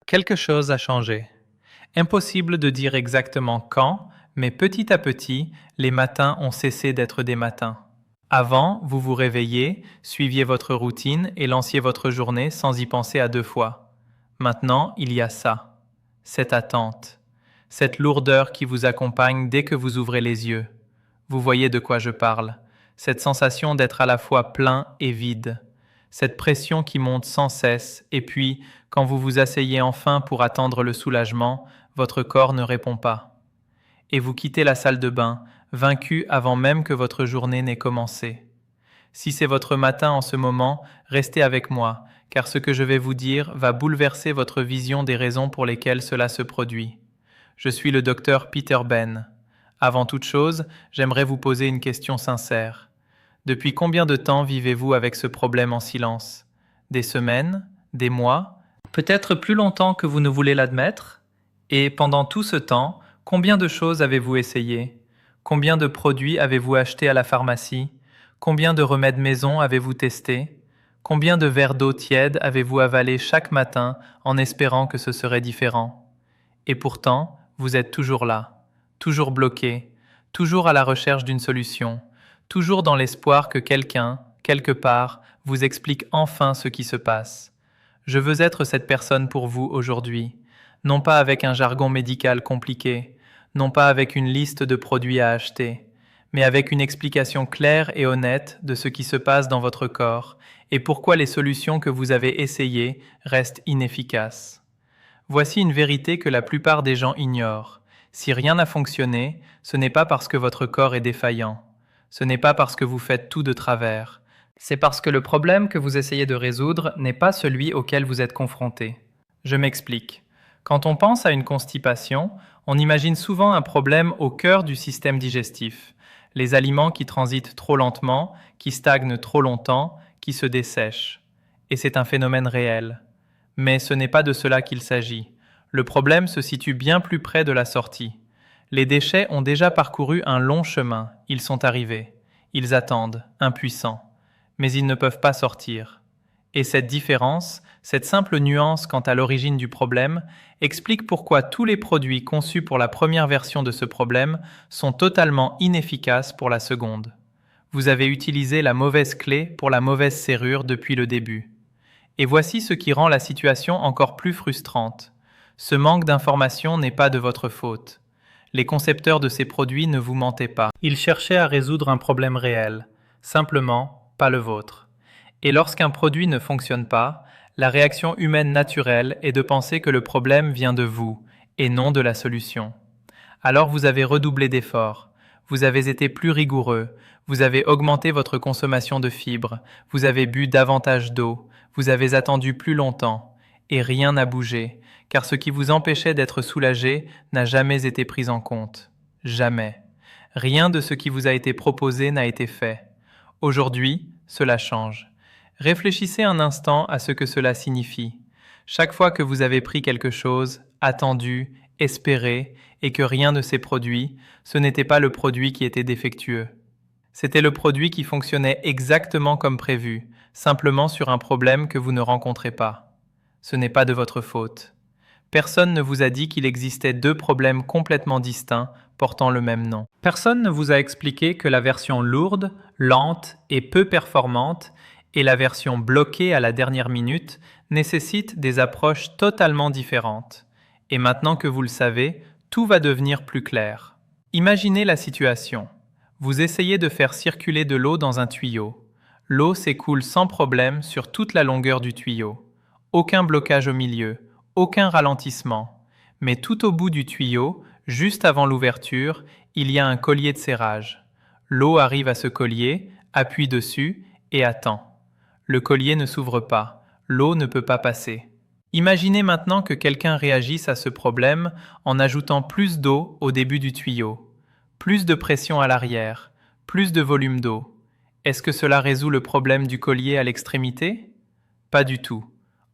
Quelque chose a changé. Impossible de dire exactement quand, mais petit à petit, les matins ont cessé d'être des matins. Avant, vous vous réveilliez, suiviez votre routine et lanciez votre journée sans y penser à deux fois. Maintenant, il y a ça, cette attente, cette lourdeur qui vous accompagne dès que vous ouvrez les yeux. Vous voyez de quoi je parle, cette sensation d'être à la fois plein et vide, cette pression qui monte sans cesse, et puis, quand vous vous asseyez enfin pour attendre le soulagement, votre corps ne répond pas. Et vous quittez la salle de bain, vaincu avant même que votre journée n'ait commencé. Si c'est votre matin en ce moment, restez avec moi, car ce que je vais vous dire va bouleverser votre vision des raisons pour lesquelles cela se produit. Je suis le docteur Peter Ben. Avant toute chose, j'aimerais vous poser une question sincère. Depuis combien de temps vivez-vous avec ce problème en silence? Des semaines? Des mois? Peut-être plus longtemps que vous ne voulez l'admettre? Et pendant tout ce temps, combien de choses avez-vous essayé? Combien de produits avez-vous achetés à la pharmacie? Combien de remèdes maison avez-vous testés? Combien de verres d'eau tiède avez-vous avalé chaque matin en espérant que ce serait différent? Et pourtant, vous êtes toujours là, toujours bloqué, toujours à la recherche d'une solution, toujours dans l'espoir que quelqu'un, quelque part, vous explique enfin ce qui se passe. Je veux être cette personne pour vous aujourd'hui, non pas avec un jargon médical compliqué, non pas avec une liste de produits à acheter, mais avec une explication claire et honnête de ce qui se passe dans votre corps et pourquoi les solutions que vous avez essayées restent inefficaces. Voici une vérité que la plupart des gens ignorent. Si rien n'a fonctionné, ce n'est pas parce que votre corps est défaillant. Ce n'est pas parce que vous faites tout de travers. C'est parce que le problème que vous essayez de résoudre n'est pas celui auquel vous êtes confronté. Je m'explique. Quand on pense à une constipation, on imagine souvent un problème au cœur du système digestif. Les aliments qui transitent trop lentement, qui stagnent trop longtemps, qui se dessèchent. Et c'est un phénomène réel. Mais ce n'est pas de cela qu'il s'agit. Le problème se situe bien plus près de la sortie. Les déchets ont déjà parcouru un long chemin, ils sont arrivés. Ils attendent, impuissants. Mais ils ne peuvent pas sortir. Et cette différence, cette simple nuance quant à l'origine du problème, explique pourquoi tous les produits conçus pour la première version de ce problème sont totalement inefficaces pour la seconde. Vous avez utilisé la mauvaise clé pour la mauvaise serrure depuis le début. Et voici ce qui rend la situation encore plus frustrante. Ce manque d'information n'est pas de votre faute. Les concepteurs de ces produits ne vous mentaient pas. Ils cherchaient à résoudre un problème réel, simplement pas le vôtre. Et lorsqu'un produit ne fonctionne pas, la réaction humaine naturelle est de penser que le problème vient de vous et non de la solution. Alors vous avez redoublé d'efforts, vous avez été plus rigoureux, vous avez augmenté votre consommation de fibres, vous avez bu davantage d'eau, vous avez attendu plus longtemps, et rien n'a bougé, car ce qui vous empêchait d'être soulagé n'a jamais été pris en compte. Jamais. Rien de ce qui vous a été proposé n'a été fait. Aujourd'hui, cela change. Réfléchissez un instant à ce que cela signifie. Chaque fois que vous avez pris quelque chose, attendu, espéré, et que rien ne s'est produit, ce n'était pas le produit qui était défectueux. C'était le produit qui fonctionnait exactement comme prévu, simplement sur un problème que vous ne rencontrez pas. Ce n'est pas de votre faute. Personne ne vous a dit qu'il existait deux problèmes complètement distincts portant le même nom. Personne ne vous a expliqué que la version lourde, lente et peu performante et la version bloquée à la dernière minute nécessitent des approches totalement différentes. Et maintenant que vous le savez, tout va devenir plus clair. Imaginez la situation. Vous essayez de faire circuler de l'eau dans un tuyau. L'eau s'écoule sans problème sur toute la longueur du tuyau. Aucun blocage au milieu, aucun ralentissement. Mais tout au bout du tuyau, juste avant l'ouverture, il y a un collier de serrage. L'eau arrive à ce collier, appuie dessus et attend. Le collier ne s'ouvre pas, l'eau ne peut pas passer. Imaginez maintenant que quelqu'un réagisse à ce problème en ajoutant plus d'eau au début du tuyau, plus de pression à l'arrière, plus de volume d'eau. Est-ce que cela résout le problème du collier à l'extrémité? Pas du tout.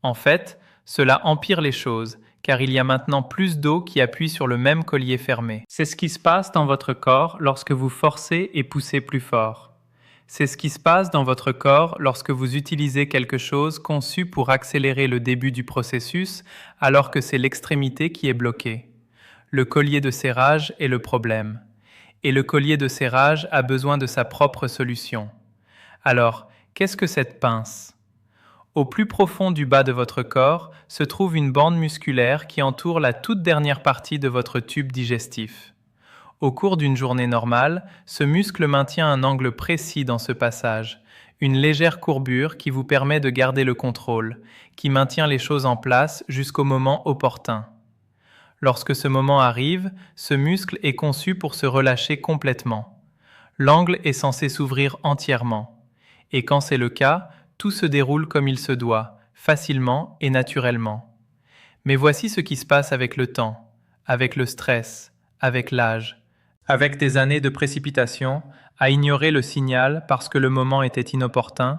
En fait, cela empire les choses, car il y a maintenant plus d'eau qui appuie sur le même collier fermé. C'est ce qui se passe dans votre corps lorsque vous forcez et poussez plus fort. C'est ce qui se passe dans votre corps lorsque vous utilisez quelque chose conçu pour accélérer le début du processus alors que c'est l'extrémité qui est bloquée. Le collier de serrage est le problème. Et le collier de serrage a besoin de sa propre solution. Alors, qu'est-ce que cette pince? Au plus profond du bas de votre corps se trouve une bande musculaire qui entoure la toute dernière partie de votre tube digestif. Au cours d'une journée normale, ce muscle maintient un angle précis dans ce passage, une légère courbure qui vous permet de garder le contrôle, qui maintient les choses en place jusqu'au moment opportun. Lorsque ce moment arrive, ce muscle est conçu pour se relâcher complètement. L'angle est censé s'ouvrir entièrement. Et quand c'est le cas, tout se déroule comme il se doit, facilement et naturellement. Mais voici ce qui se passe avec le temps, avec le stress, avec l'âge, avec des années de précipitation, à ignorer le signal parce que le moment était inopportun,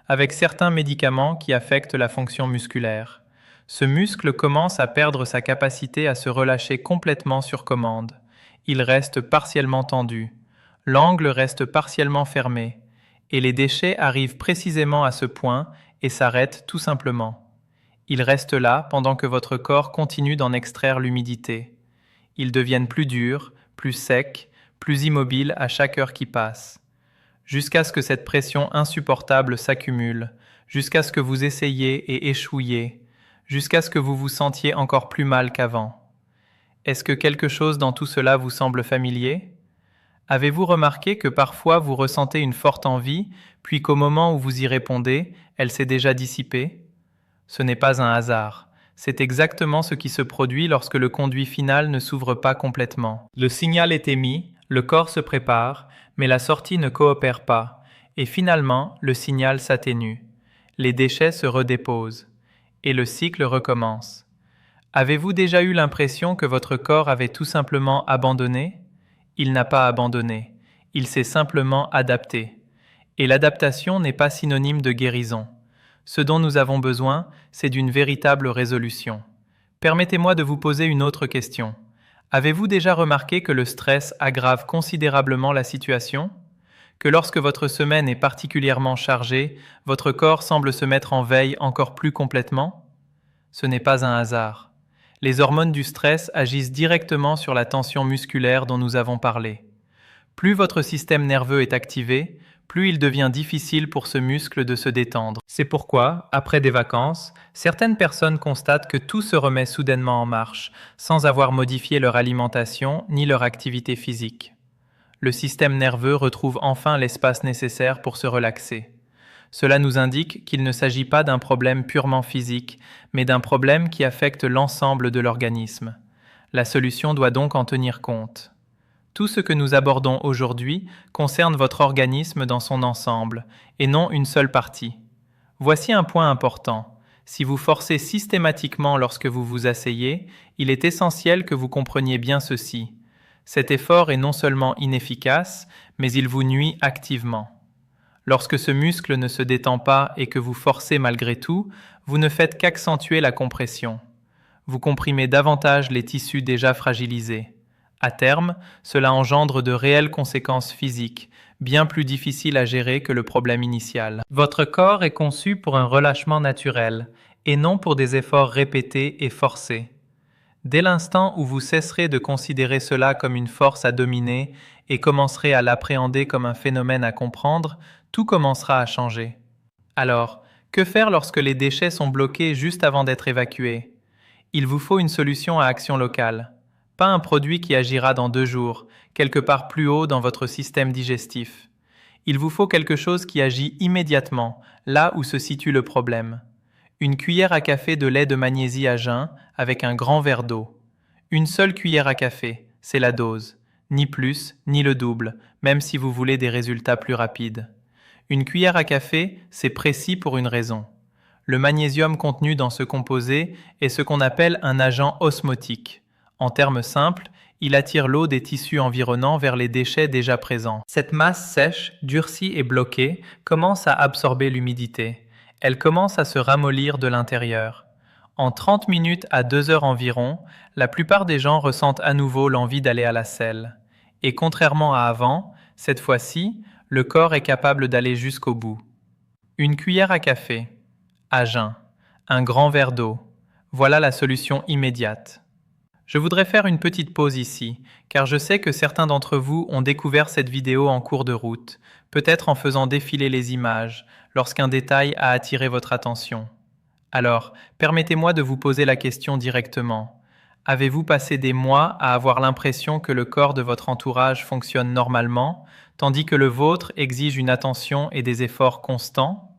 avec certains médicaments qui affectent la fonction musculaire. Ce muscle commence à perdre sa capacité à se relâcher complètement sur commande. Il reste partiellement tendu. L'angle reste partiellement fermé. Et les déchets arrivent précisément à ce point et s'arrêtent tout simplement. Ils restent là pendant que votre corps continue d'en extraire l'humidité. Ils deviennent plus durs, plus secs, plus immobiles à chaque heure qui passe. Jusqu'à ce que cette pression insupportable s'accumule, jusqu'à ce que vous essayiez et échouiez, jusqu'à ce que vous vous sentiez encore plus mal qu'avant. Est-ce que quelque chose dans tout cela vous semble familier? Avez-vous remarqué que parfois vous ressentez une forte envie, puis qu'au moment où vous y répondez, elle s'est déjà dissipée? Ce n'est pas un hasard. C'est exactement ce qui se produit lorsque le conduit final ne s'ouvre pas complètement. Le signal est émis, le corps se prépare, mais la sortie ne coopère pas, et finalement, le signal s'atténue. Les déchets se redéposent. Et le cycle recommence. Avez-vous déjà eu l'impression que votre corps avait tout simplement abandonné? Il n'a pas abandonné, il s'est simplement adapté. Et l'adaptation n'est pas synonyme de guérison. Ce dont nous avons besoin, c'est d'une véritable résolution. Permettez-moi de vous poser une autre question. Avez-vous déjà remarqué que le stress aggrave considérablement la situation? Que lorsque votre semaine est particulièrement chargée, votre corps semble se mettre en veille encore plus complètement? Ce n'est pas un hasard. Les hormones du stress agissent directement sur la tension musculaire dont nous avons parlé. Plus votre système nerveux est activé, plus il devient difficile pour ce muscle de se détendre. C'est pourquoi, après des vacances, certaines personnes constatent que tout se remet soudainement en marche, sans avoir modifié leur alimentation ni leur activité physique. Le système nerveux retrouve enfin l'espace nécessaire pour se relaxer. Cela nous indique qu'il ne s'agit pas d'un problème purement physique, mais d'un problème qui affecte l'ensemble de l'organisme. La solution doit donc en tenir compte. Tout ce que nous abordons aujourd'hui concerne votre organisme dans son ensemble, et non une seule partie. Voici un point important. Si vous forcez systématiquement lorsque vous vous asseyez, il est essentiel que vous compreniez bien ceci. Cet effort est non seulement inefficace, mais il vous nuit activement. Lorsque ce muscle ne se détend pas et que vous forcez malgré tout, vous ne faites qu'accentuer la compression. Vous comprimez davantage les tissus déjà fragilisés. À terme, cela engendre de réelles conséquences physiques, bien plus difficiles à gérer que le problème initial. Votre corps est conçu pour un relâchement naturel, et non pour des efforts répétés et forcés. Dès l'instant où vous cesserez de considérer cela comme une force à dominer et commencerez à l'appréhender comme un phénomène à comprendre, tout commencera à changer. Alors, que faire lorsque les déchets sont bloqués juste avant d'être évacués? Il vous faut une solution à action locale. Pas un produit qui agira dans 2 jours, quelque part plus haut dans votre système digestif. Il vous faut quelque chose qui agit immédiatement, là où se situe le problème. Une cuillère à café de lait de magnésie à jeun avec un grand verre d'eau. Une seule cuillère à café, c'est la dose. Ni plus, ni le double, même si vous voulez des résultats plus rapides. Une cuillère à café, c'est précis pour une raison. Le magnésium contenu dans ce composé est ce qu'on appelle un agent osmotique. En termes simples, il attire l'eau des tissus environnants vers les déchets déjà présents. Cette masse sèche, durcie et bloquée commence à absorber l'humidité. Elle commence à se ramollir de l'intérieur. En 30 minutes à 2 heures environ, la plupart des gens ressentent à nouveau l'envie d'aller à la selle. Et contrairement à avant, cette fois-ci, Le corps est capable d'aller jusqu'au bout. Une cuillère à café, à jeun, un grand verre d'eau. Voilà la solution immédiate. Je voudrais faire une petite pause ici, car je sais que certains d'entre vous ont découvert cette vidéo en cours de route, peut-être en faisant défiler les images, lorsqu'un détail a attiré votre attention. Alors, permettez-moi de vous poser la question directement. Avez-vous passé des mois à avoir l'impression que le corps de votre entourage fonctionne normalement, tandis que le vôtre exige une attention et des efforts constants?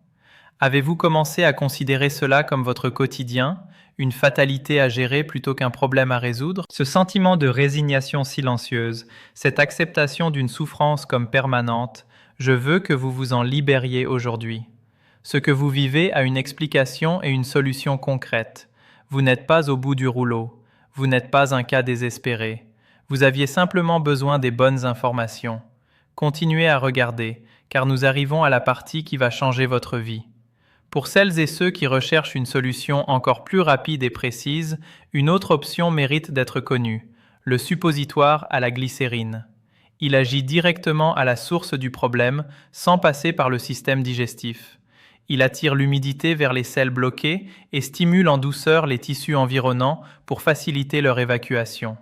Avez-vous commencé à considérer cela comme votre quotidien, une fatalité à gérer plutôt qu'un problème à résoudre? Ce sentiment de résignation silencieuse, cette acceptation d'une souffrance comme permanente, je veux que vous vous en libériez aujourd'hui. Ce que vous vivez a une explication et une solution concrète. Vous n'êtes pas au bout du rouleau. Vous n'êtes pas un cas désespéré. Vous aviez simplement besoin des bonnes informations. Continuez à regarder, car nous arrivons à la partie qui va changer votre vie. Pour celles et ceux qui recherchent une solution encore plus rapide et précise, une autre option mérite d'être connue, le suppositoire à la glycérine. Il agit directement à la source du problème sans passer par le système digestif. Il attire l'humidité vers les selles bloquées et stimule en douceur les tissus environnants pour faciliter leur évacuation.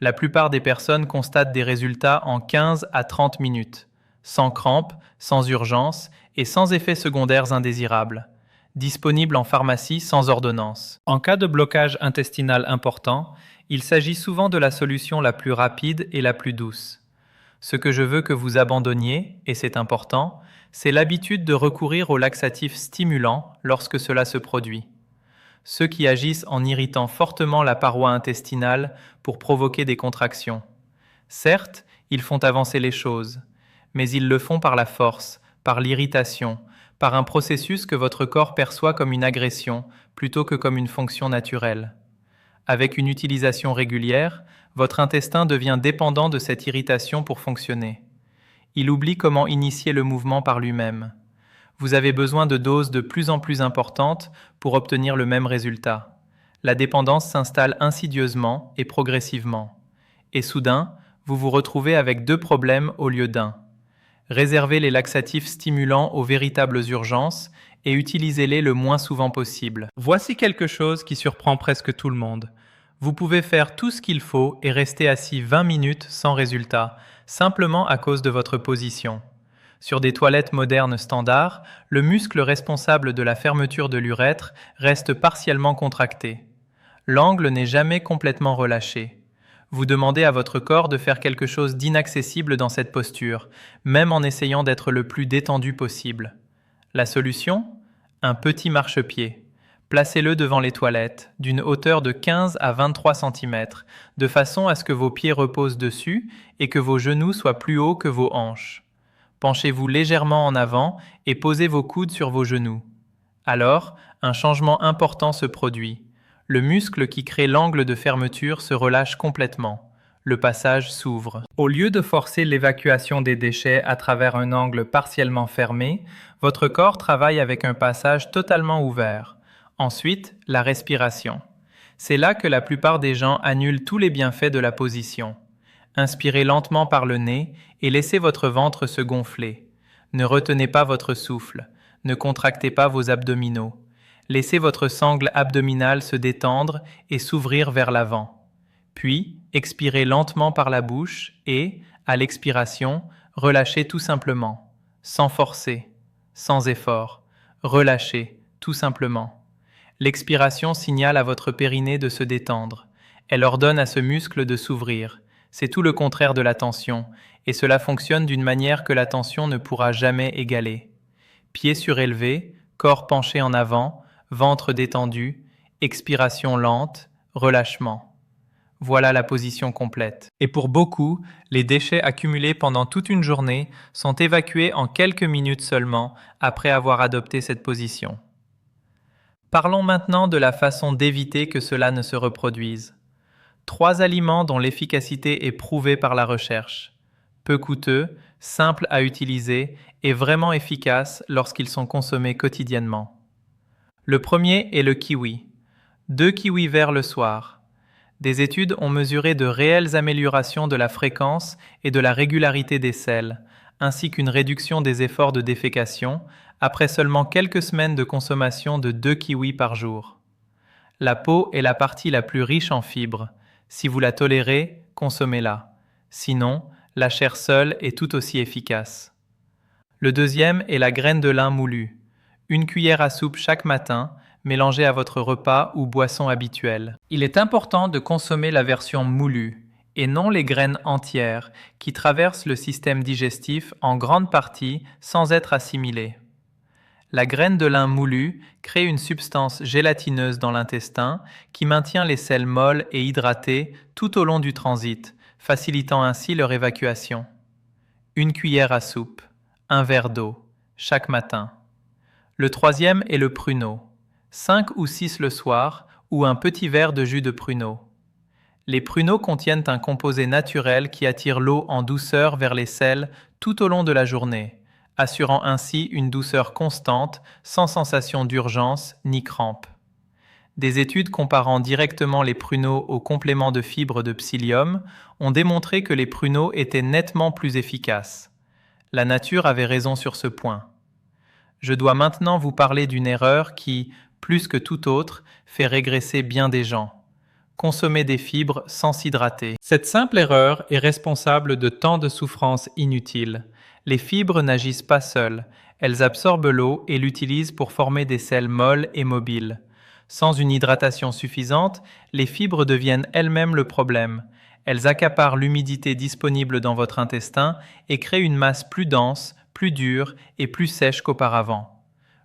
La plupart des personnes constatent des résultats en 15 à 30 minutes, sans crampes, sans urgence et sans effets secondaires indésirables. Disponible en pharmacie sans ordonnance. En cas de blocage intestinal important, il s'agit souvent de la solution la plus rapide et la plus douce. Ce que je veux que vous abandonniez, et c'est important, c'est l'habitude de recourir aux laxatifs stimulants lorsque cela se produit. Ceux qui agissent en irritant fortement la paroi intestinale pour provoquer des contractions. Certes, ils font avancer les choses, mais ils le font par la force, par l'irritation, par un processus que votre corps perçoit comme une agression plutôt que comme une fonction naturelle. Avec une utilisation régulière, votre intestin devient dépendant de cette irritation pour fonctionner. Il oublie comment initier le mouvement par lui-même. Vous avez besoin de doses de plus en plus importantes pour obtenir le même résultat. La dépendance s'installe insidieusement et progressivement. Et soudain, vous vous retrouvez avec 2 problèmes au lieu d'un. Réservez les laxatifs stimulants aux véritables urgences et utilisez-les le moins souvent possible. Voici quelque chose qui surprend presque tout le monde. Vous pouvez faire tout ce qu'il faut et rester assis 20 minutes sans résultat, simplement à cause de votre position. Sur des toilettes modernes standards, le muscle responsable de la fermeture de l'urètre reste partiellement contracté. L'angle n'est jamais complètement relâché. Vous demandez à votre corps de faire quelque chose d'inaccessible dans cette posture, même en essayant d'être le plus détendu possible. La solution? Un petit marchepied. Placez-le devant les toilettes, d'une hauteur de 15 à 23 cm, de façon à ce que vos pieds reposent dessus et que vos genoux soient plus hauts que vos hanches. Penchez-vous légèrement en avant et posez vos coudes sur vos genoux. Alors, un changement important se produit. Le muscle qui crée l'angle de fermeture se relâche complètement. Le passage s'ouvre. Au lieu de forcer l'évacuation des déchets à travers un angle partiellement fermé, votre corps travaille avec un passage totalement ouvert. Ensuite, la respiration. C'est là que la plupart des gens annulent tous les bienfaits de la position. Inspirez lentement par le nez et laissez votre ventre se gonfler. Ne retenez pas votre souffle. Ne contractez pas vos abdominaux. Laissez votre sangle abdominale se détendre et s'ouvrir vers l'avant. Puis, expirez lentement par la bouche et, à l'expiration, relâchez tout simplement, sans forcer, sans effort. Relâchez, tout simplement. L'expiration signale à votre périnée de se détendre. Elle ordonne à ce muscle de s'ouvrir. C'est tout le contraire de la tension, et cela fonctionne d'une manière que la tension ne pourra jamais égaler. Pieds surélevés, corps penché en avant, ventre détendu, expiration lente, relâchement. Voilà la position complète. Et pour beaucoup, les déchets accumulés pendant toute une journée sont évacués en quelques minutes seulement après avoir adopté cette position. Parlons maintenant de la façon d'éviter que cela ne se reproduise. 3 aliments dont l'efficacité est prouvée par la recherche. Peu coûteux, simples à utiliser et vraiment efficaces lorsqu'ils sont consommés quotidiennement. Le premier est le kiwi. 2 kiwis verts le soir. Des études ont mesuré de réelles améliorations de la fréquence et de la régularité des selles, ainsi qu'une réduction des efforts de défécation après seulement quelques semaines de consommation de 2 kiwis par jour. La peau est la partie la plus riche en fibres. Si vous la tolérez, consommez-la. Sinon, la chair seule est tout aussi efficace. Le deuxième est la graine de lin moulue. Une cuillère à soupe chaque matin, mélangée à votre repas ou boisson habituelle. Il est important de consommer la version moulue, et non les graines entières, qui traversent le système digestif en grande partie sans être assimilées. La graine de lin moulue crée une substance gélatineuse dans l'intestin qui maintient les selles molles et hydratées tout au long du transit, facilitant ainsi leur évacuation. Une cuillère à soupe, un verre d'eau, chaque matin. Le troisième est le pruneau. 5 ou 6 le soir ou un petit verre de jus de pruneau. Les pruneaux contiennent un composé naturel qui attire l'eau en douceur vers les selles tout au long de la journée, assurant ainsi une douceur constante, sans sensation d'urgence ni crampe. Des études comparant directement les pruneaux aux compléments de fibres de psyllium ont démontré que les pruneaux étaient nettement plus efficaces. La nature avait raison sur ce point. Je dois maintenant vous parler d'une erreur qui, plus que toute autre, fait régresser bien des gens. Consommer des fibres sans s'hydrater. Cette simple erreur est responsable de tant de souffrances inutiles. Les fibres n'agissent pas seules, elles absorbent l'eau et l'utilisent pour former des selles molles et mobiles. Sans une hydratation suffisante, les fibres deviennent elles-mêmes le problème. Elles accaparent l'humidité disponible dans votre intestin et créent une masse plus dense, plus dure et plus sèche qu'auparavant.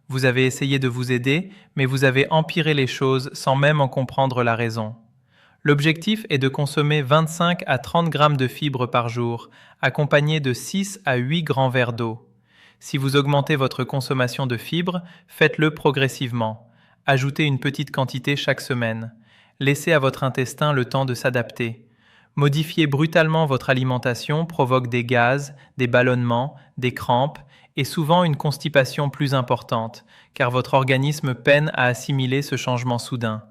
Vous avez essayé de vous aider, mais vous avez empiré les choses sans même en comprendre la raison. L'objectif est de consommer 25 à 30 grammes de fibres par jour, accompagnés de 6 à 8 grands verres d'eau. Si vous augmentez votre consommation de fibres, faites-le progressivement. Ajoutez une petite quantité chaque semaine. Laissez à votre intestin le temps de s'adapter. Modifier brutalement votre alimentation provoque des gaz, des ballonnements, des crampes et souvent une constipation plus importante, car votre organisme peine à assimiler ce changement soudain.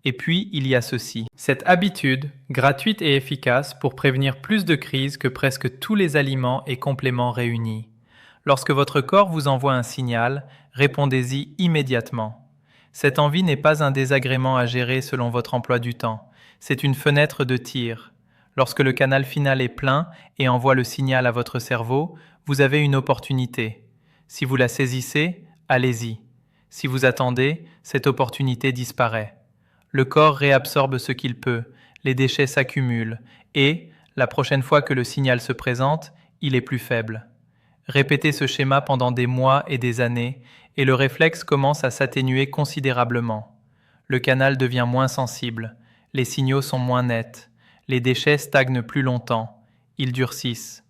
Et puis, il y a ceci. Cette habitude, gratuite et efficace pour prévenir plus de crises que presque tous les aliments et compléments réunis. Lorsque votre corps vous envoie un signal, répondez-y immédiatement. Cette envie n'est pas un désagrément à gérer selon votre emploi du temps. C'est une fenêtre de tir. Lorsque le canal final est plein et envoie le signal à votre cerveau, vous avez une opportunité. Si vous la saisissez, allez-y. Si vous attendez, cette opportunité disparaît. Le corps réabsorbe ce qu'il peut, les déchets s'accumulent et, la prochaine fois que le signal se présente, il est plus faible. Répétez ce schéma pendant des mois et des années et le réflexe commence à s'atténuer considérablement. Le canal devient moins sensible, les signaux sont moins nets, les déchets stagnent plus longtemps, ils durcissent.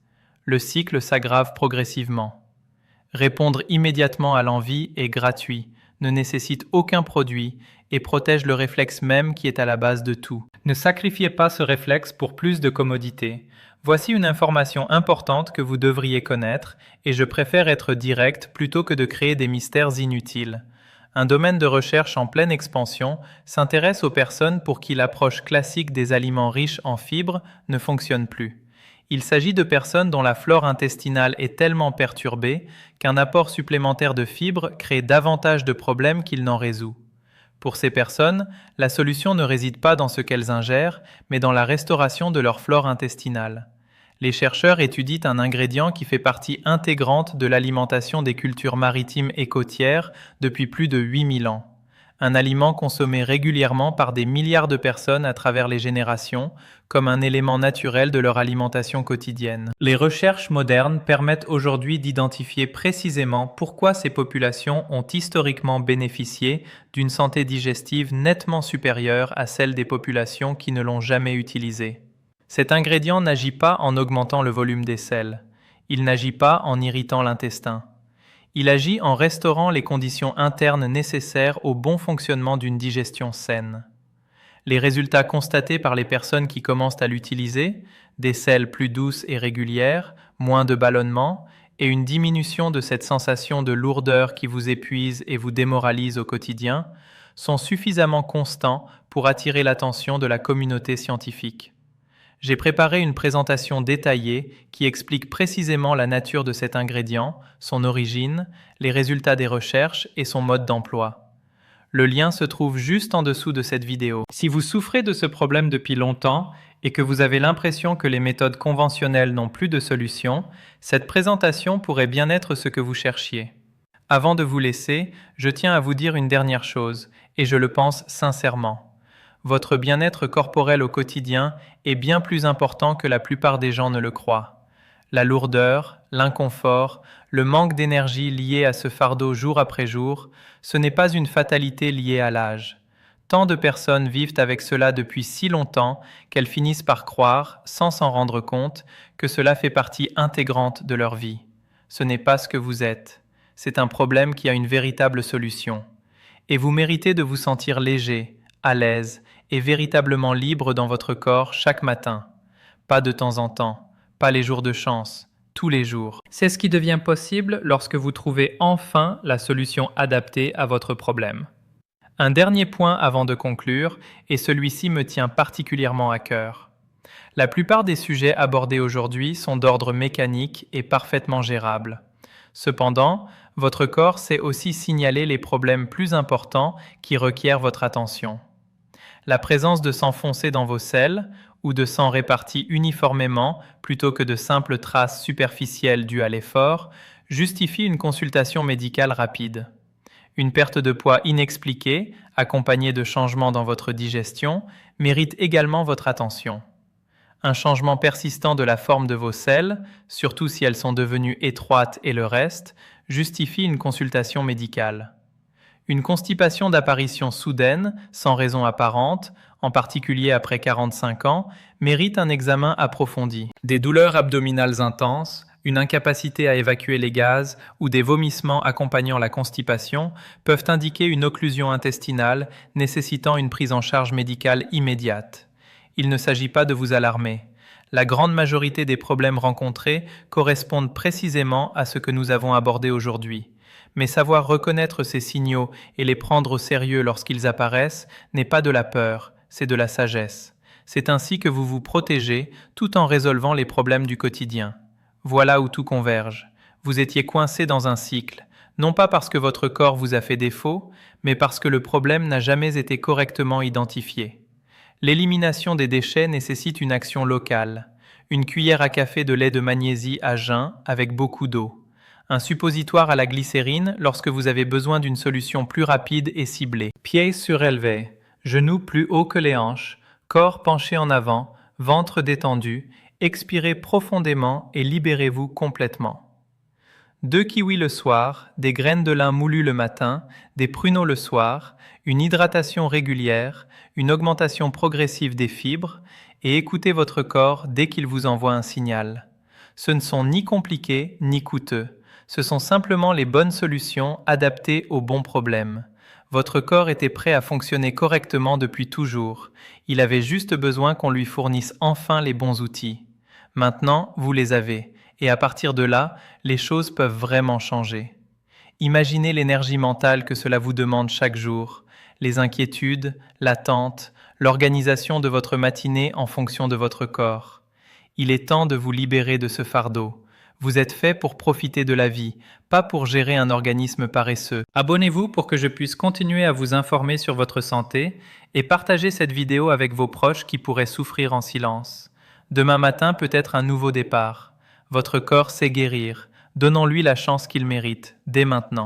Le cycle s'aggrave progressivement. Répondre immédiatement à l'envie est gratuit, ne nécessite aucun produit et protège le réflexe même qui est à la base de tout. Ne sacrifiez pas ce réflexe pour plus de commodité. Voici une information importante que vous devriez connaître et je préfère être direct plutôt que de créer des mystères inutiles. Un domaine de recherche en pleine expansion s'intéresse aux personnes pour qui l'approche classique des aliments riches en fibres ne fonctionne plus. Il s'agit de personnes dont la flore intestinale est tellement perturbée qu'un apport supplémentaire de fibres crée davantage de problèmes qu'il n'en résout. Pour ces personnes, la solution ne réside pas dans ce qu'elles ingèrent, mais dans la restauration de leur flore intestinale. Les chercheurs étudient un ingrédient qui fait partie intégrante de l'alimentation des cultures maritimes et côtières depuis plus de 8000 ans. Un aliment consommé régulièrement par des milliards de personnes à travers les générations, comme un élément naturel de leur alimentation quotidienne. Les recherches modernes permettent aujourd'hui d'identifier précisément pourquoi ces populations ont historiquement bénéficié d'une santé digestive nettement supérieure à celle des populations qui ne l'ont jamais utilisé. Cet ingrédient n'agit pas en augmentant le volume des selles. Il n'agit pas en irritant l'intestin. Il agit en restaurant les conditions internes nécessaires au bon fonctionnement d'une digestion saine. Les résultats constatés par les personnes qui commencent à l'utiliser, des selles plus douces et régulières, moins de ballonnements et une diminution de cette sensation de lourdeur qui vous épuise et vous démoralise au quotidien, sont suffisamment constants pour attirer l'attention de la communauté scientifique. J'ai préparé une présentation détaillée qui explique précisément la nature de cet ingrédient, son origine, les résultats des recherches et son mode d'emploi. Le lien se trouve juste en dessous de cette vidéo. Si vous souffrez de ce problème depuis longtemps et que vous avez l'impression que les méthodes conventionnelles n'ont plus de solution, cette présentation pourrait bien être ce que vous cherchiez. Avant de vous laisser, je tiens à vous dire une dernière chose, et je le pense sincèrement. Votre bien-être corporel au quotidien est bien plus important que la plupart des gens ne le croient. La lourdeur, l'inconfort, le manque d'énergie lié à ce fardeau jour après jour, ce n'est pas une fatalité liée à l'âge. Tant de personnes vivent avec cela depuis si longtemps qu'elles finissent par croire, sans s'en rendre compte, que cela fait partie intégrante de leur vie. Ce n'est pas ce que vous êtes. C'est un problème qui a une véritable solution. Et vous méritez de vous sentir léger, à l'aise et véritablement libre dans votre corps chaque matin. Pas de temps en temps, pas les jours de chance, tous les jours. C'est ce qui devient possible lorsque vous trouvez enfin la solution adaptée à votre problème. Un dernier point avant de conclure, et celui-ci me tient particulièrement à cœur. La plupart des sujets abordés aujourd'hui sont d'ordre mécanique et parfaitement gérables. Cependant, votre corps sait aussi signaler les problèmes plus importants qui requièrent votre attention. La présence de sang foncé dans vos selles ou de sang réparti uniformément plutôt que de simples traces superficielles dues à l'effort justifie une consultation médicale rapide. Une perte de poids inexpliquée, accompagnée de changements dans votre digestion, mérite également votre attention. Un changement persistant de la forme de vos selles, surtout si elles sont devenues étroites et le reste, justifie une consultation médicale. Une constipation d'apparition soudaine, sans raison apparente, en particulier après 45 ans, mérite un examen approfondi. Des douleurs abdominales intenses, une incapacité à évacuer les gaz ou des vomissements accompagnant la constipation peuvent indiquer une occlusion intestinale nécessitant une prise en charge médicale immédiate. Il ne s'agit pas de vous alarmer. La grande majorité des problèmes rencontrés correspondent précisément à ce que nous avons abordé aujourd'hui. Mais savoir reconnaître ces signaux et les prendre au sérieux lorsqu'ils apparaissent n'est pas de la peur, c'est de la sagesse. C'est ainsi que vous vous protégez tout en résolvant les problèmes du quotidien. Voilà où tout converge. Vous étiez coincé dans un cycle, non pas parce que votre corps vous a fait défaut, mais parce que le problème n'a jamais été correctement identifié. L'élimination des déchets nécessite une action locale. Une cuillère à café de lait de magnésie à jeun avec beaucoup d'eau. Un suppositoire à la glycérine lorsque vous avez besoin d'une solution plus rapide et ciblée. Pieds surélevés, genoux plus hauts que les hanches, corps penché en avant, ventre détendu, expirez profondément et libérez-vous complètement. 2 kiwis le soir, des graines de lin moulues le matin, des pruneaux le soir, une hydratation régulière, une augmentation progressive des fibres et écoutez votre corps dès qu'il vous envoie un signal. Ce ne sont ni compliqués ni coûteux. Ce sont simplement les bonnes solutions adaptées aux bons problèmes. Votre corps était prêt à fonctionner correctement depuis toujours. Il avait juste besoin qu'on lui fournisse enfin les bons outils. Maintenant, vous les avez. Et à partir de là, les choses peuvent vraiment changer. Imaginez l'énergie mentale que cela vous demande chaque jour, les inquiétudes, l'attente, l'organisation de votre matinée en fonction de votre corps. Il est temps de vous libérer de ce fardeau. Vous êtes fait pour profiter de la vie, pas pour gérer un organisme paresseux. Abonnez-vous pour que je puisse continuer à vous informer sur votre santé et partagez cette vidéo avec vos proches qui pourraient souffrir en silence. Demain matin peut être un nouveau départ. Votre corps sait guérir. Donnons-lui la chance qu'il mérite, dès maintenant.